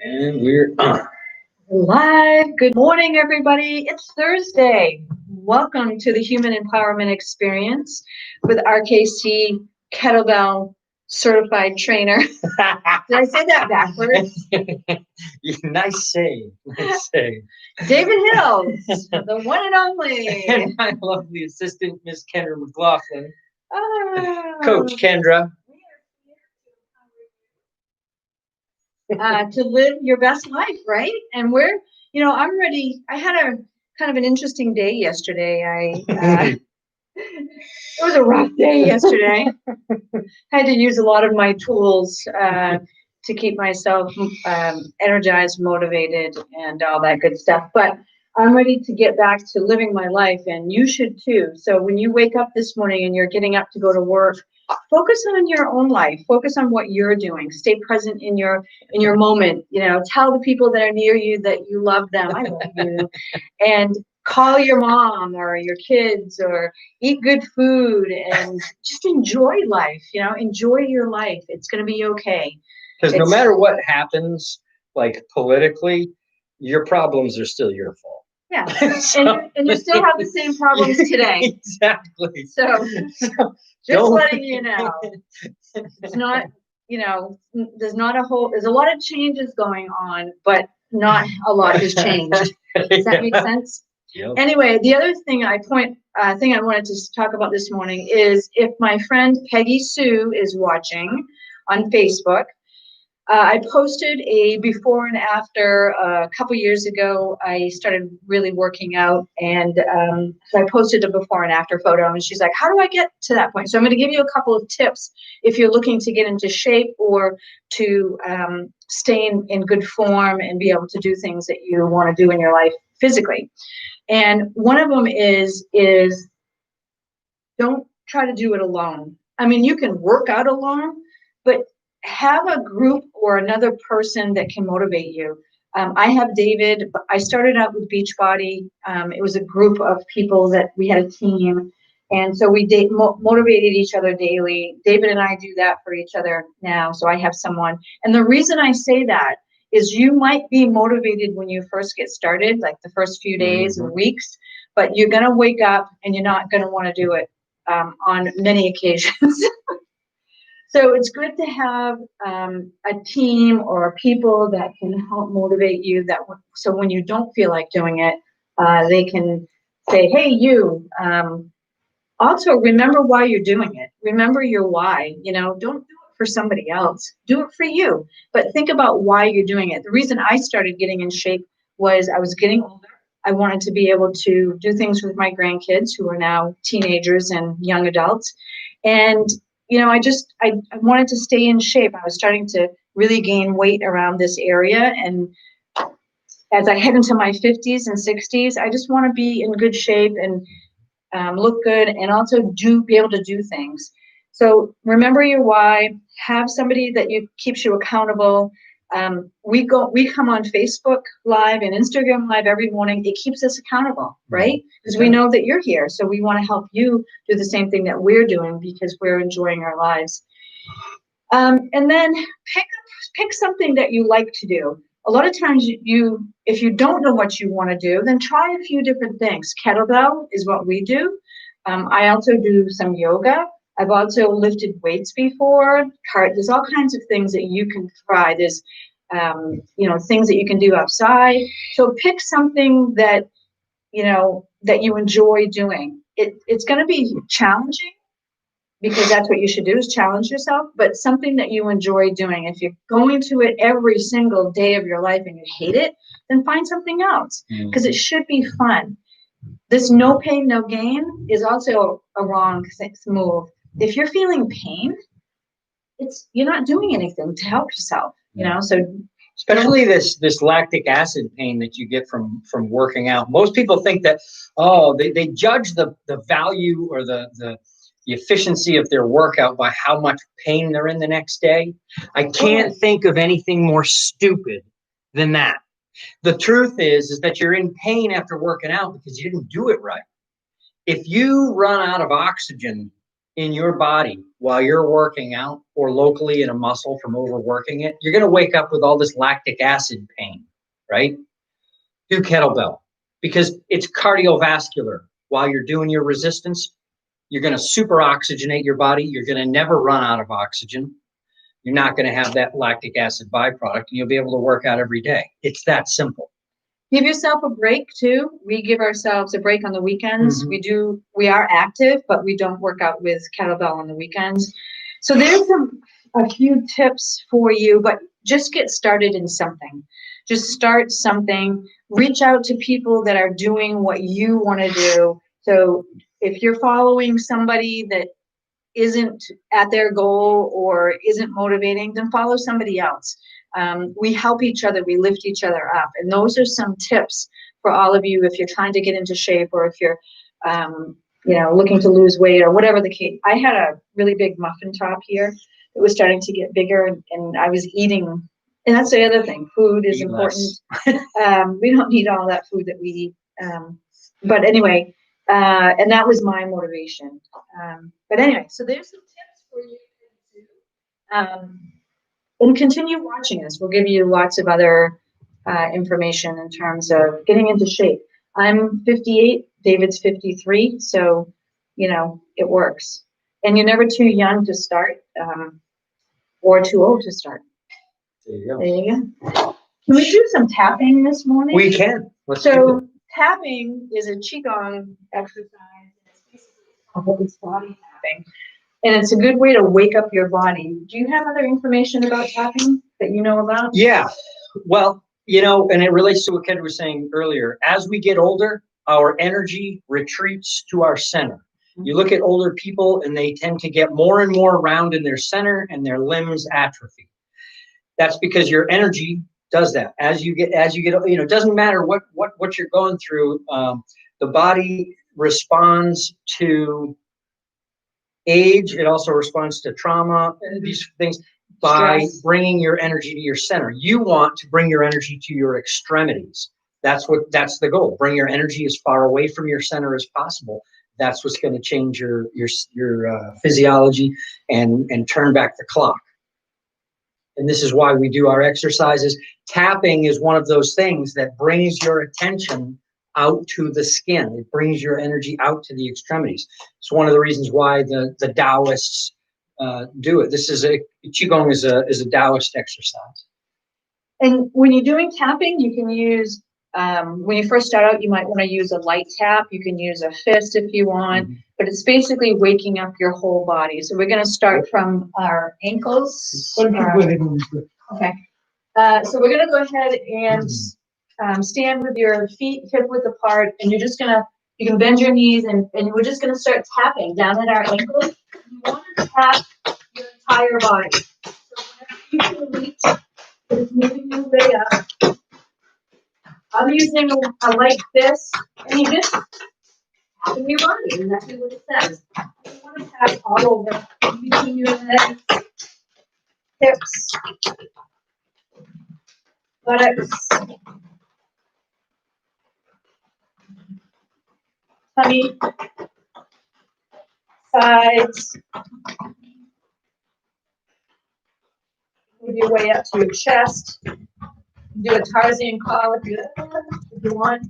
And we're on. Live. Good morning, everybody. It's Thursday. Welcome to the Human Empowerment Experience with RKC Kettlebell Certified Trainer. Did I say that backwards? Nice save. Nice save. David Hills, the one and only. And my lovely assistant, Miss Kendra McLaughlin. Ah. Coach Kendra. To live your best life, right? And I'm ready. I had a kind of an interesting day yesterday. It was a rough day yesterday. I had to use a lot of my tools to keep myself energized, motivated, and all that good stuff. But I'm ready to get back to living my life, and you should too. So when you wake up this morning and you're getting up to go to work, focus on your own life. Focus on what you're doing. Stay present in your moment. Tell the people that are near you that you love them. I love you, and call your mom or your kids or eat good food and just enjoy life. Enjoy your life. It's going to be okay. Because no matter what happens, like politically, your problems are still your fault. Yeah. And you still have the same problems today. Exactly. So just letting you know, it's not, there's a lot of changes going on, but not a lot has changed. Does that make sense? Yep. Anyway, the other thing I wanted to talk about this morning is if my friend Peggy Sue is watching on Facebook. I posted a before and after a couple years ago. I started really working out, and so I posted a before and after photo. And she's like, "How do I get to that point?" So I'm going to give you a couple of tips if you're looking to get into shape or to stay in good form and be able to do things that you want to do in your life physically. And one of them is don't try to do it alone. I mean, you can work out alone, but have a group or another person that can motivate you. I have David. I started out with Beachbody. It was a group of people that we had a team. And so we motivated each other daily. David and I do that for each other now. So I have someone. And the reason I say that is you might be motivated when you first get started, like the first few days and weeks, but you're going to wake up and you're not going to want to do it on many occasions. So it's good to have a team or people that can help motivate you. So when you don't feel like doing it, they can say, "Hey, you." Also, remember why you're doing it. Remember your why. Don't do it for somebody else. Do it for you. But think about why you're doing it. The reason I started getting in shape was I was getting older. I wanted to be able to do things with my grandkids who are now teenagers and young adults. And I wanted to stay in shape. I was starting to really gain weight around this area. And as I head into my 50s and 60s, I just want to be in good shape and look good and also be able to do things. So remember your why. Have somebody that keeps you accountable. We come on Facebook Live and Instagram Live every morning. It keeps us accountable, right? Because we know that you're here. So we want to help you do the same thing that we're doing because we're enjoying our lives. And then pick something that you like to do. A lot of times if you don't know what you want to do, then try a few different things. Kettlebell is what we do. I also do some yoga. I've also lifted weights before. There's all kinds of things that you can try. There's, things that you can do outside. So pick something that you enjoy doing. It's going to be challenging because that's what you should do is challenge yourself, but something that you enjoy doing. If you're going to it every single day of your life and you hate it, then find something else because it should be fun. This no pain, no gain is also a wrong move. If you're feeling pain, you're not doing anything to help yourself, so especially this lactic acid pain that you get from working out. Most people think that, they judge the value or the efficiency of their workout by how much pain they're in the next day. I can't think of anything more stupid than that. The truth is that you're in pain after working out because you didn't do it right. If you run out of oxygen in your body while you're working out or locally in a muscle from overworking it, you're going to wake up with all this lactic acid pain, right? Do kettlebell because it's cardiovascular. While you're doing your resistance, you're going to super oxygenate your body. You're going to never run out of oxygen. You're not going to have that lactic acid byproduct, and you'll be able to work out every day. It's that simple. Give yourself a break too. We give ourselves a break on the weekends. We are active, but we don't work out with kettlebell on the weekends. So there's a few tips for you, but just get started in something. Just start something. Reach out to people that are doing what you want to do. So if you're following somebody that isn't at their goal or isn't motivating, then follow somebody else. We help each other, we lift each other up. And those are some tips for all of you if you're trying to get into shape or if you're looking to lose weight or whatever the case. I had a really big muffin top here. It was starting to get bigger and I was eating. And that's the other thing. Food is important. We don't need all that food that we eat. But anyway, and that was my motivation. But anyway, so there's some tips for you to do. And continue watching us. We'll give you lots of other information in terms of getting into shape. I'm 58, David's 53, so, it works. And you're never too young to start or too old to start. There you go. There you go. Can we do some tapping this morning? We can. So tapping is a Qigong exercise. It's basically a whole body tapping. And it's a good way to wake up your body. Do you have other information about tapping that you know about? Yeah. Well, and it relates to what Ken was saying earlier. As we get older, our energy retreats to our center. You look at older people and they tend to get more and more round in their center and their limbs atrophy. That's because your energy does that. As you get, it doesn't matter what you're going through. The body responds to age. It also responds to trauma, these things, by bringing your energy to your center. You want to bring your energy to your extremities. That's the goal. Bring your energy as far away from your center as possible. That's what's going to change your physiology and turn back the clock. And this is why we do our exercises. Tapping is one of those things that brings your attention out to the skin. It brings your energy out to the extremities. It's one of the reasons why the Taoists do it. Qigong is a Taoist exercise. And when you're doing tapping, you can use, when you first start out, you might want to use a light tap. You can use a fist if you want, but it's basically waking up your whole body. So we're going to start from our ankles. Okay. So we're going to go ahead and stand with your feet hip width apart, and you can bend your knees, and we're just going to start tapping down at our ankles. You want to tap your entire body. So whenever you can reach, it's moving your way up. I'm using a light fist, and you just tapping your body, exactly what it says. You want to tap all over, between your legs, hips, buttocks, tummy, sides. Move your way up to your chest. Do a Tarzan call if you want.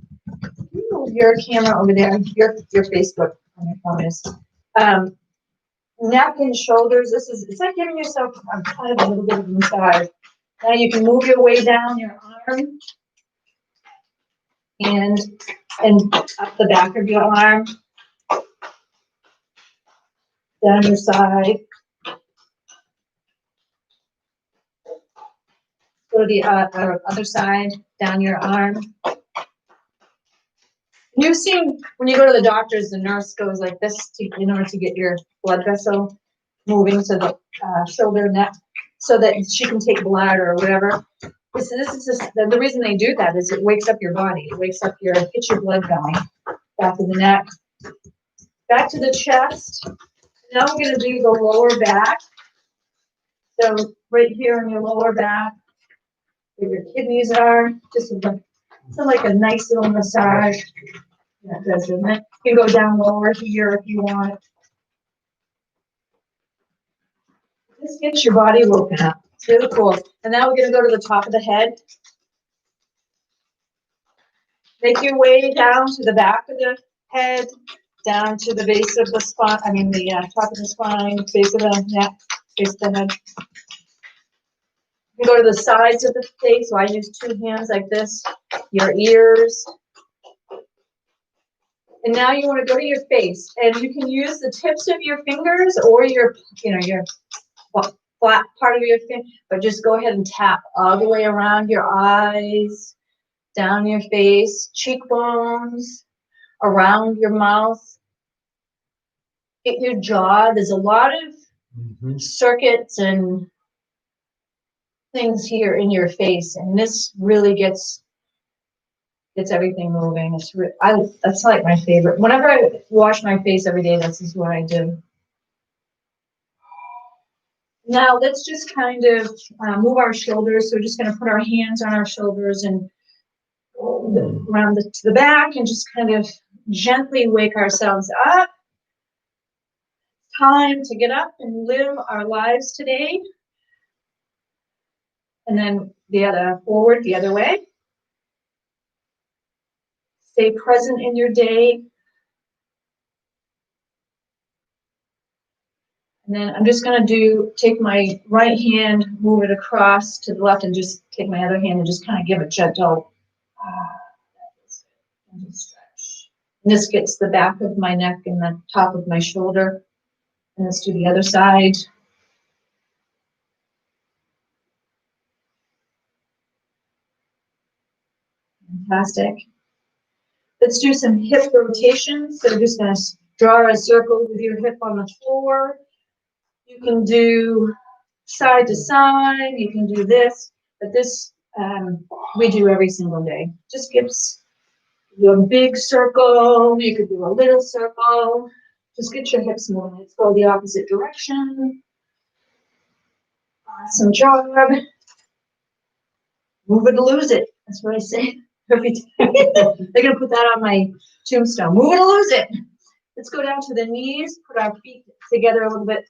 Move your camera over there. Your Facebook on your phone is. Neck and shoulders. It's like giving yourself kind of a little bit of a massage. Now you can move your way down your arm and up the back of your arm, down your side. Go to the other side, down your arm. You've seen when you go to the doctors, the nurse goes like this in order to get your blood vessel moving to the shoulder, neck, so that she can take blood or whatever. This is just the reason they do that is it wakes up your body. It wakes up gets your blood going. Back to the neck, back to the chest. Now we're going to do the lower back. So right here on your lower back, where your kidneys are, just like a nice little massage. That does, doesn't it? You can go down lower here if you want. This gets your body woken up. It's really cool. And now we're going to go to the top of the head. Make your way down to the back of the head, down to the base of the spine. I mean, the top of the spine, base of the neck, base of the head. You go to the sides of the face. So I use two hands like this. Your ears. And now you want to go to your face, and you can use the tips of your fingers or your flat part of your finger, but just go ahead and tap all the way around your eyes, down your face, cheekbones, around your mouth. Get your jaw. There's a lot of circuits and things here in your face, and this really gets everything moving. That's like my favorite. Whenever I wash my face every day, this is what I do. Now let's just kind of move our shoulders. So we're just going to put our hands on our shoulders and around to the back, and just kind of gently wake ourselves up. Time to get up and live our lives today. And then the other forward, the other way. Stay present in your day. And then I'm just going to take my right hand, move it across to the left, and just take my other hand and just kind of give a gentle stretch. And this gets the back of my neck and the top of my shoulder. And let's do the other side. Fantastic. Let's do some hip rotations. So we're just going to draw a circle with your hip on the floor. You can do side to side. You can do this. But this we do every single day. Just gives you a big circle. You could do a little circle. Just get your hips moving. Let's go the opposite direction. Awesome job. Move it or lose it. That's what I say every time. They're going to put that on my tombstone. Move it or lose it. Let's go down to the knees. Put our feet together a little bit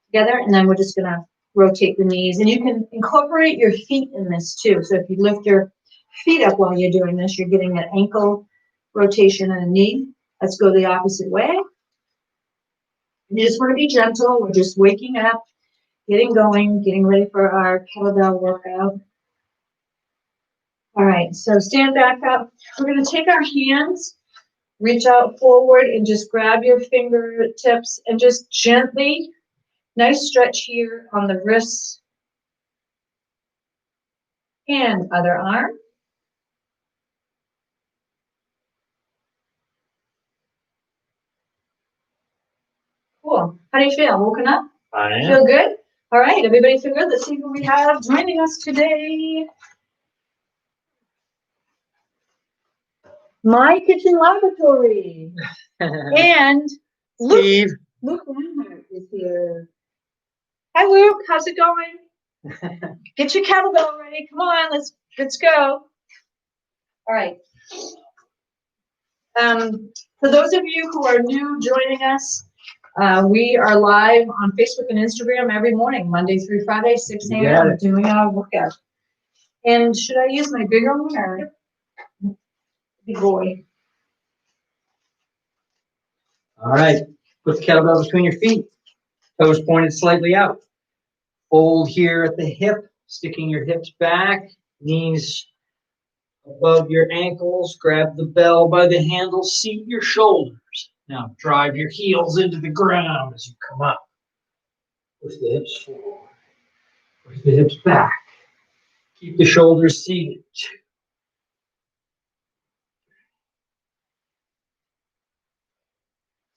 together. And then we're just going to rotate the knees. And you can incorporate your feet in this too. So if you lift your feet up while you're doing this, you're getting an ankle rotation and a knee. Let's go the opposite way. You just want to be gentle. We're just waking up, getting going, getting ready for our kettlebell workout. All right, so stand back up. We're going to take our hands, reach out forward, and just grab your fingertips and just gently, nice stretch here on the wrists and other arm. Cool. How do you feel? Woken up? I am. Feel good? All right, everybody feel good? Let's see who we have joining us today. My Kitchen Laboratory. And Steve. Luke Reinhardt is here. Hi, Luke. How's it going? Get your kettlebell ready. Come on, let's go. All right. For those of you who are new joining us, we are live on Facebook and Instagram every morning, Monday through Friday, 6 a.m. doing our workout. And should I use my bigger one or big boy? All right. Put the kettlebell between your feet. Toes pointed slightly out. Fold here at the hip, sticking your hips back, knees above your ankles. Grab the bell by the handle, seat your shoulders. Now drive your heels into the ground as you come up. Push the hips forward. Push the hips back. Keep the shoulders seated.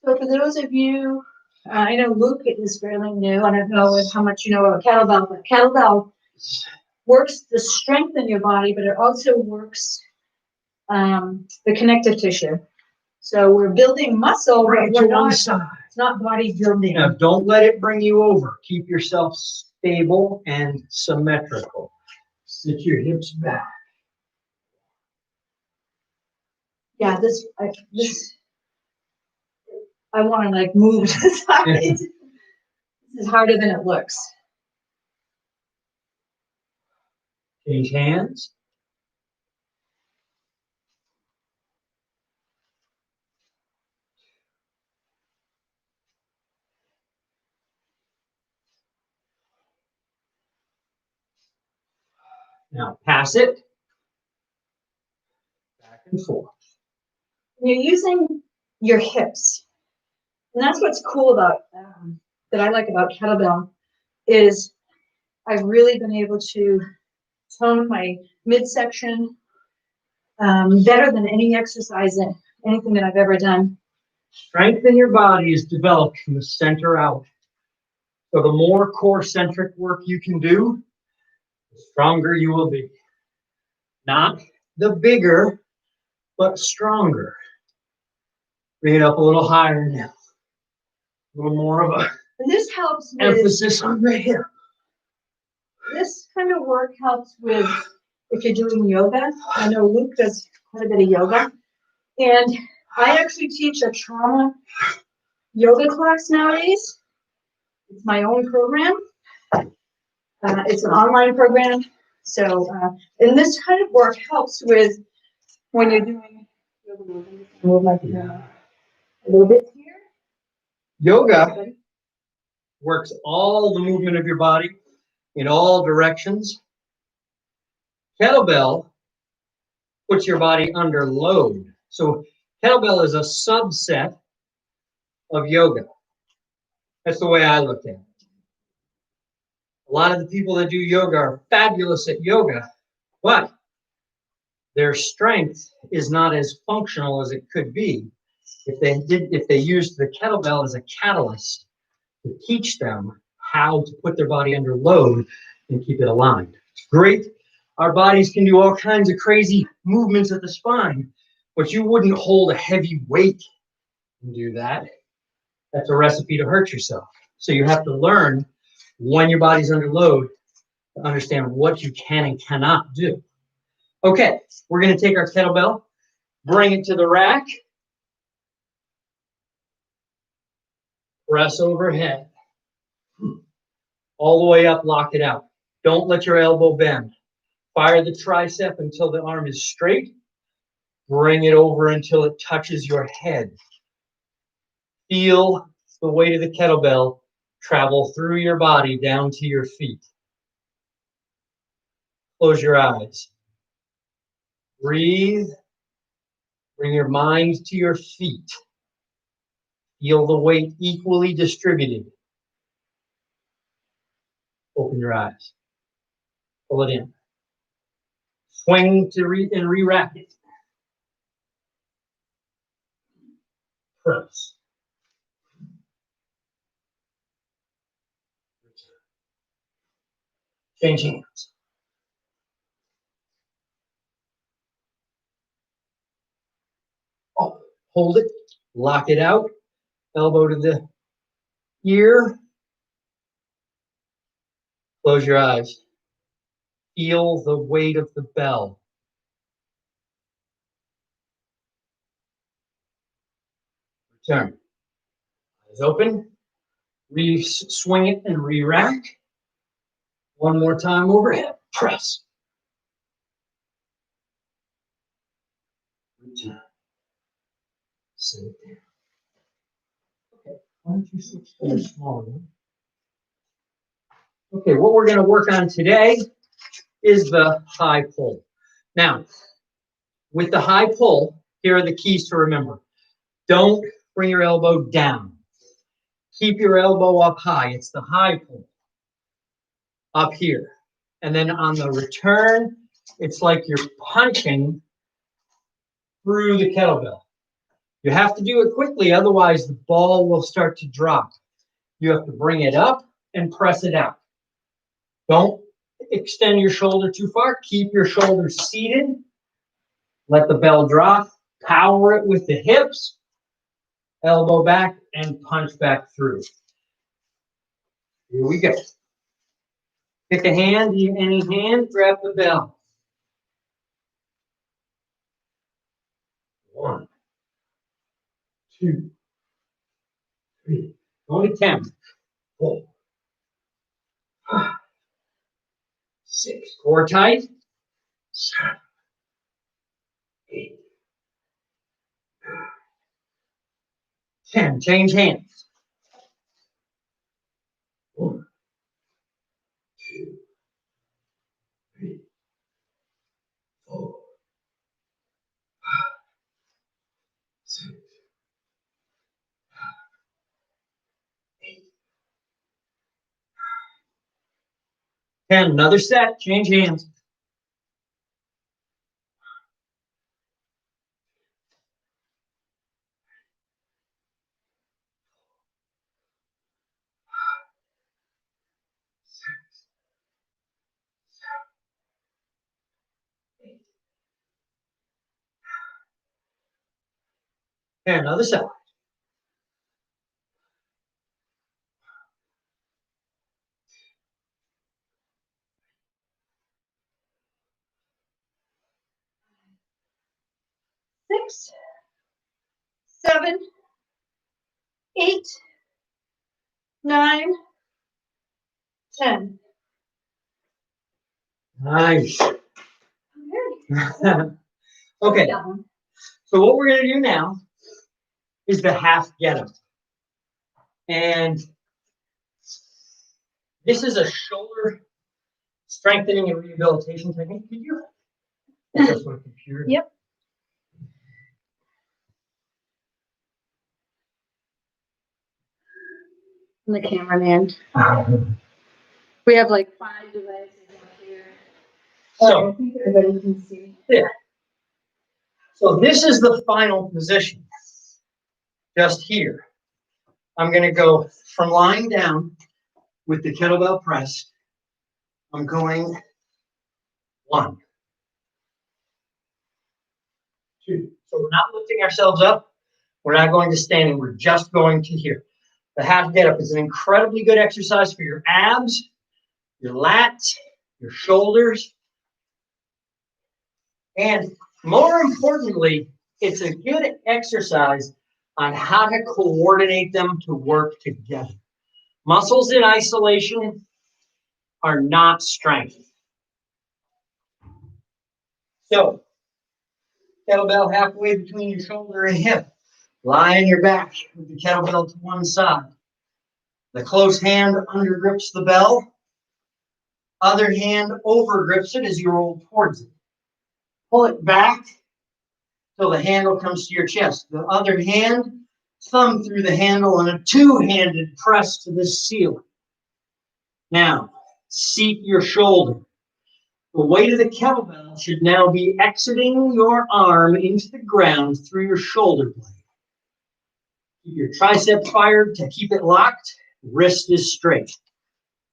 So for those of you, I know Luke is fairly new. I don't know how much you know about kettlebell, but kettlebell works to strengthen your body, but it also works the connective tissue. So we're building muscle, but we're not, it's not body building. Now, don't let it bring you over. Keep yourself stable and symmetrical. Sit your hips back. Yeah, I want to like move to the side. This is harder than it looks. Change hands. Now pass it back and forth. And you're using your hips. And that's what's cool about, that I like about kettlebell, is I've really been able to tone my midsection better than any exercise, anything that I've ever done. Strength in your body is developed from the center out. So the more core-centric work you can do, the stronger you will be. Not the bigger, but stronger. Bring it up a little higher now. A little more of a And this helps with emphasis on the hip. this kind of work helps with if you're doing yoga. I know Luke does quite a bit of yoga. And I actually teach a trauma yoga class nowadays. It's my own program. It's an online program. So, and this kind of work helps with when you're doing move my camera a little bit here. Yoga works all the movement of your body in all directions. Kettlebell puts your body under load. So kettlebell is a subset of yoga. That's the way I look at it. A lot of the people that do yoga are fabulous at yoga, but their strength is not as functional as it could be if they used the kettlebell as a catalyst to teach them how to put their body under load and keep it aligned. It's great. Our bodies can do all kinds of crazy movements at the spine, but you wouldn't hold a heavy weight and do that. That's a recipe to hurt yourself. So you have to learn when your body's under load to understand what you can and cannot do. Okay, we're going to take our kettlebell, bring it to the rack, press overhead. All the way up, lock it out. Don't let your elbow bend. Fire the tricep until the arm is straight. Bring it over until it touches your head. Feel the weight of the kettlebell travel through your body down to your feet. Close your eyes. Breathe. Bring your mind to your feet. Feel the weight equally distributed. Open your eyes. Pull it in. Swing to and re-rack it. Press. Change hands. Oh, hold it. Lock it out. Elbow to the ear. Close your eyes. Feel the weight of the bell. Return. Eyes open. Swing it and re-rack. One more time overhead. Press. Return. Set it down. Okay, why don't you switch to a smaller one? Okay, what we're going to work on today is the high pull. Now, with the high pull, here are the keys to remember. Don't bring your elbow down. Keep your elbow up high. It's the high pull. Up here. And then on the return, it's like you're punching through the kettlebell. You have to do it quickly, otherwise the ball will start to drop. You have to bring it up and press it out. Don't extend your shoulder too far. Keep your shoulders seated. Let the bell drop. Power it with the hips. Elbow back and punch back through. Here we go. Pick a hand, any hand, grab the bell. 1, 2, 3. Only 10. 4, 6. Core tight. 7, 8, 10. Change hands. 1, 2, 3, 4, 6, 8, 10. Another set. Change hands. 10. Another set. 6, 7, 8, 9, 10. Nice. Okay. Okay. So what we're going to do now is the half get up. And this is a shoulder strengthening and rehabilitation technique. Could you? That's my computer. Yep. I'm the cameraman. We have like 5 devices up here. So, I think everybody can see. yeah. So this is the final position. Just here. I'm going to go from lying down with the kettlebell press. I'm going 1, 2. So we're not lifting ourselves up. We're not going to standing. We're just going to here. The half get up is an incredibly good exercise for your abs, your lats, your shoulders. And more importantly, it's a good exercise on how to coordinate them to work together. Muscles in isolation are not strength. So, kettlebell halfway between your shoulder and hip. Lie on your back with the kettlebell to one side. The close hand under grips the bell. Other hand over grips it as you roll towards it. Pull it back till the handle comes to your chest. The other hand, thumb through the handle on a two-handed press to the ceiling. Now, seat your shoulder. The weight of the kettlebell should now be exiting your arm into the ground through your shoulder blade. Keep your tricep fired to keep it locked. Wrist is straight.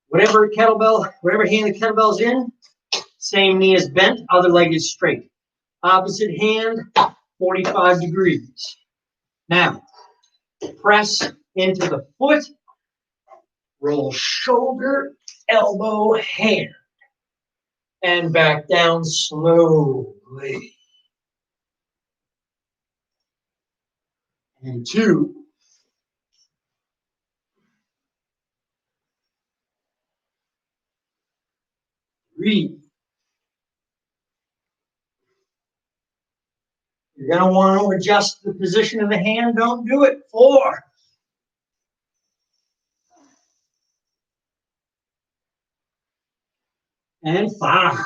Whatever hand the kettlebell's in, same knee is bent, other leg is straight. Opposite hand, 45 degrees. Now, press into the foot, roll shoulder, elbow, hand, and back down slowly. And 2. 3. You're going to want to adjust the position of the hand. Don't do it. 4. And 5.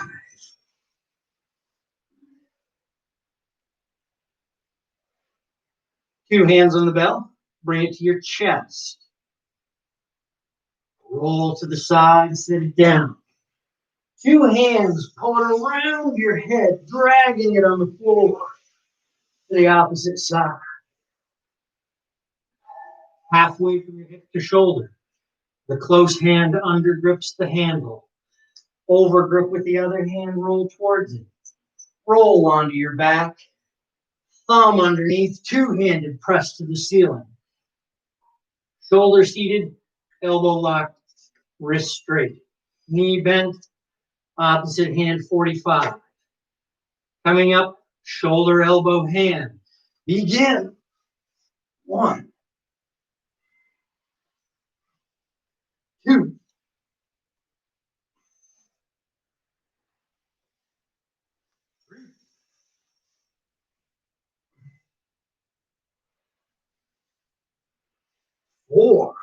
Two hands on the bell. Bring it to your chest. Roll to the side, sit it down. 2 hands pulling around your head, dragging it on the floor to the opposite side. Halfway from your hip to shoulder. The close hand under grips the handle. Over grip with the other hand, roll towards it. Roll onto your back. Thumb underneath, two-handed press to the ceiling. Shoulder seated, elbow locked, wrist straight. Knee bent, opposite hand 45. Coming up, shoulder, elbow, hand. Begin. 1, 2, 4.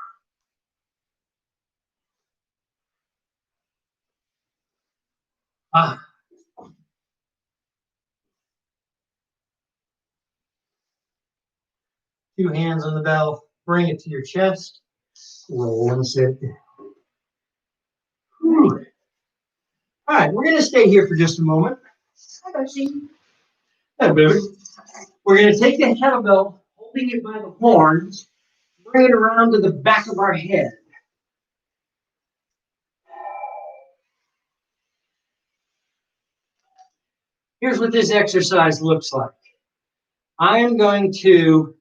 5. 2 hands on the bell. Bring it to your chest. Roll and sit down. Whew. All right, we're going to stay here for just a moment. Hi, baby. We're going to take the kettlebell, holding it by the horns, bring it around to the back of our head. Here's what this exercise looks like. I am going to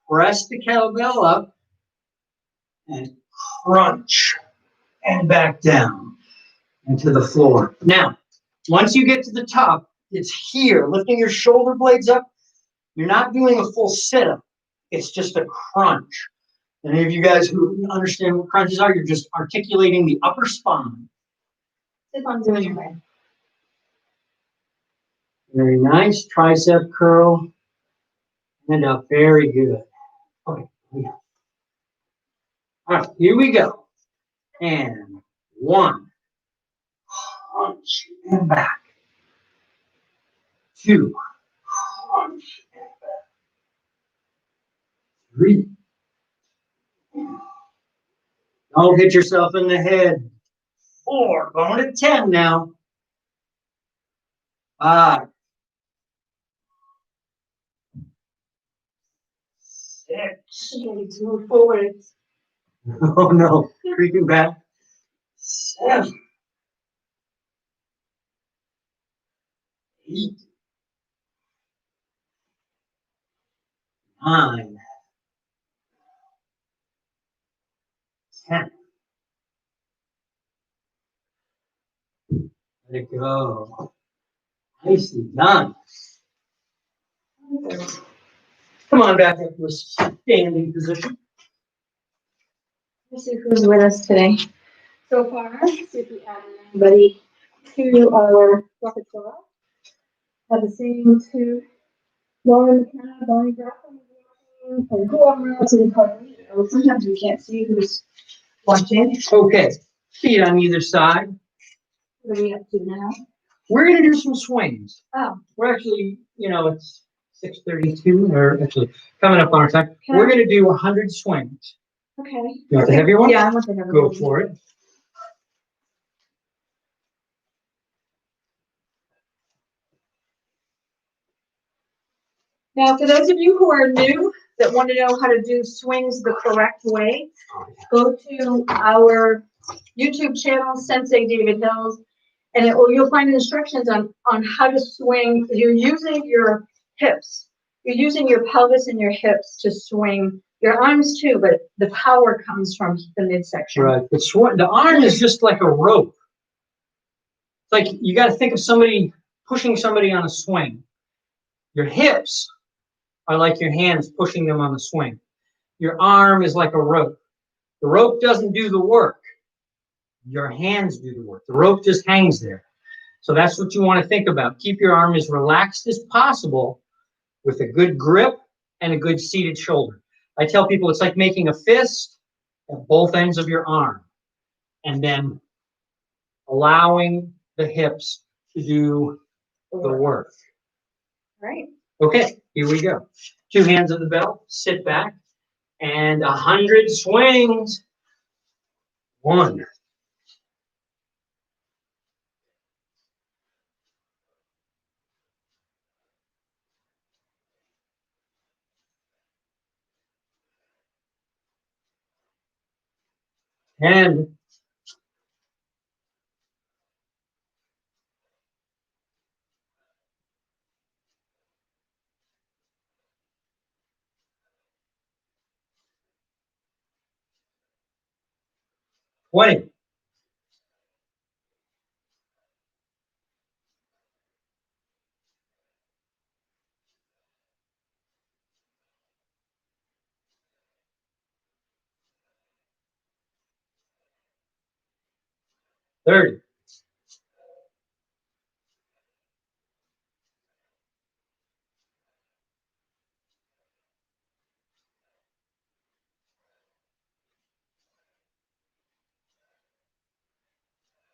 press the kettlebell up and crunch and back down into the floor. Now, once you get to the top, it's here, lifting your shoulder blades up. You're not doing a full sit-up. It's just a crunch. Any of you guys who understand what crunches are, you're just articulating the upper spine. If I'm doing it right. Very nice. Tricep curl. And up. Very good. Okay. Yeah. All right. Here we go. And 1. Crunch and back. 2. Crunch and back. 3. Don't hit yourself in the head. 4. Going to 10 now. 5. 6. I need to move forward. Oh no, creeping back. 7. 8. 9. 10. Let it go. Nicely done. Come on back up to a standing position. Let's see who's with us today. So far, see if we added anybody to our repertoire. Have the same to Lauren McKenna, Bonnie Graffin, and whoever else is part of it. Sometimes we can't see who's watching. Okay, feet on either side. What are we up to now? We're going to do some swings. Oh. We're actually, it's 6:32, or actually coming up on our time. Can We're going to do 100 swings. Okay. You want the heavier one? Yeah, I want the heavier one. Go one. for it. Now, for those of you who are new that want to know how to do swings the correct way, go to our YouTube channel, Sensei David Hills, and you'll find instructions on how to swing. You're using your hips. You're using your pelvis and your hips to swing your arms too, but the power comes from the midsection. Right. The arm is just like a rope. It's like you got to think of somebody pushing somebody on a swing. Your hips are like your hands pushing them on the swing. Your arm is like a rope. The rope doesn't do the work. Your hands do the work. The rope just hangs there. So that's what you want to think about. Keep your arm as relaxed as possible with a good grip and a good seated shoulder. I tell people it's like making a fist at both ends of your arm and then allowing the hips to do the work. Right. Okay, here we go. 2 hands on the bell, sit back, and 100 swings. 1. 10. 20. 30.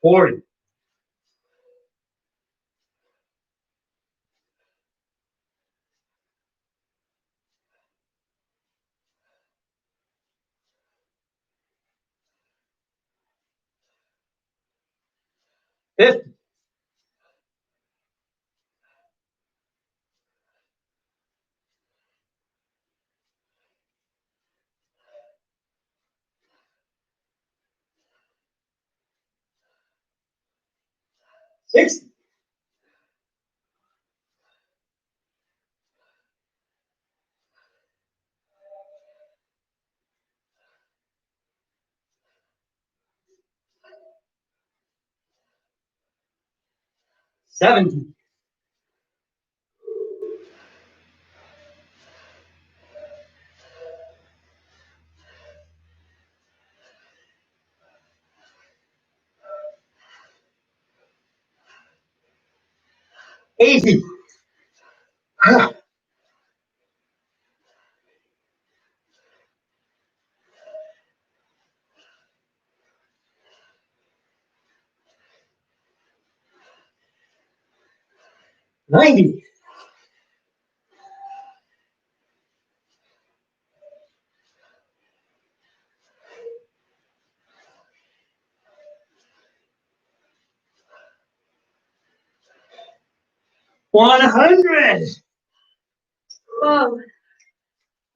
40. 50. 60. 70. 80. 90. 100. Whoa.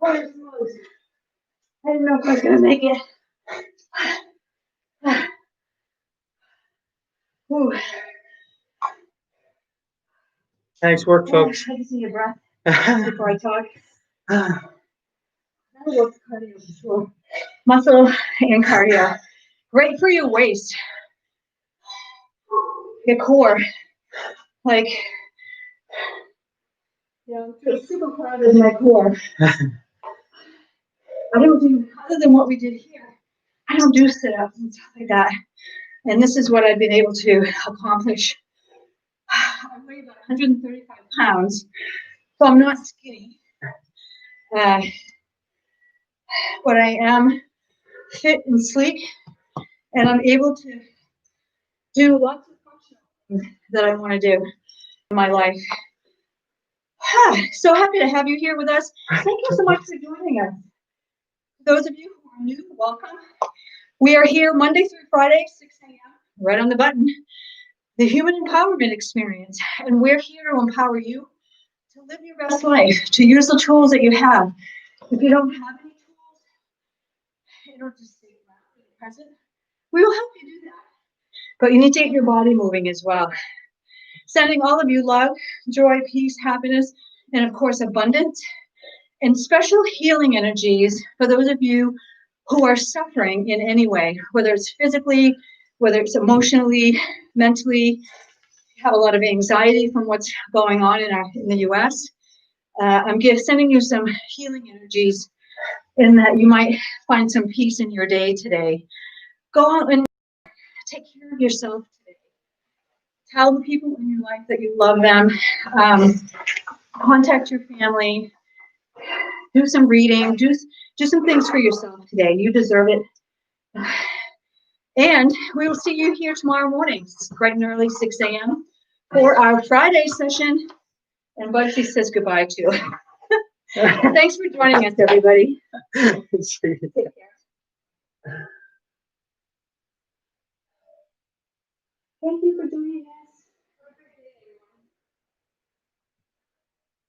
Holy smokes. I didn't know if I was going to make it. Whew. Nice work, folks. I just need a breath before I talk. That works cardio for sure. Muscle and cardio. Great for your waist, your core. Like, I'm super proud of my core. I don't do, other than what we did here, I don't do sit-ups and stuff like that. And this is what I've been able to accomplish. I weigh about 135 pounds, so I'm not skinny. But I am fit and sleek, and I'm able to do lots of functional things that I want to do in my life. So happy to have you here with us. Thank you so much for joining us. Those of you who are new, welcome. We are here Monday through Friday, 6 a.m., right on the button, the Human Empowerment Experience. And we're here to empower you to live your best life, to use the tools that you have. If you don't have any tools, in order to stay grounded and present, we will help you do that. But you need to get your body moving as well. Sending all of you love, joy, peace, happiness, and of course, abundance, and special healing energies for those of you who are suffering in any way, whether it's physically, whether it's emotionally, mentally, have a lot of anxiety from what's going on in the U.S. I'm sending you some healing energies in that you might find some peace in your day today. Go out and take care of yourself today. Tell the people in your life that you love them. Contact your family. Do some reading. Do some things for yourself today. You deserve it. And we will see you here tomorrow morning, bright and early, 6 a.m. for our Friday session. And Bugsy says goodbye too. Thanks for joining us, everybody. Take care. Thank you for doing it.